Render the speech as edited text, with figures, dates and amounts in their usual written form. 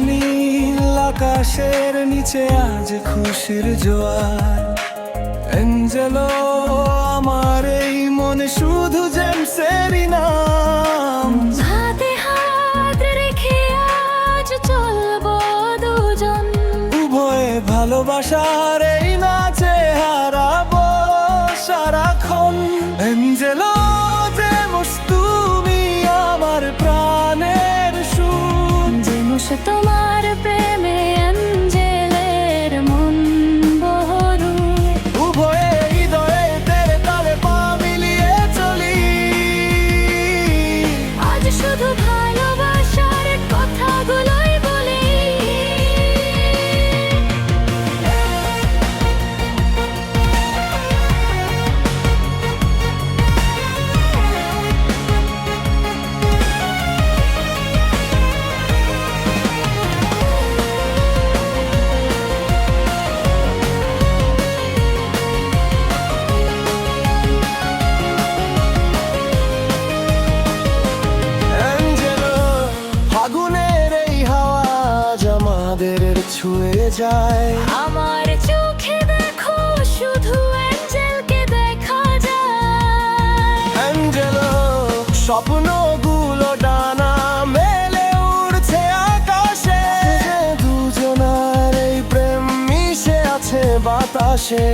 নীল আকাশের নিচে আজ খুশির জোয়ার। অ্যাঞ্জেলো আমার এই মনে শুধু জেমসেরই নাম। হাতে হাত রেখে আজ চলবো দুজন, উভয়ে ভালোবাসার এই নাচে হারাবো সারাক্ষণ। অ্যাঞ্জেলো জেমস তুমি আমার প্রাণের সুর। জেমস তোমার প্রেমে অ্যাঞ্জেলের মন বহরু। উভয়ে হৃদয়ে তেরে তালে পা মিলিয়ে চলি। আজ শুধু ভালোবাসার কথাগুলোই বলি। ছুঁয়ে যায় আমার চোখে, দেখো শুধু অ্যাঞ্জেলকে দেখা যায়। অ্যাঞ্জেলো স্বপ্নগুলো ডানা মেলে উড়ছে আকাশে। দুজনার এই প্রেম মিশে আছে বাতাসে।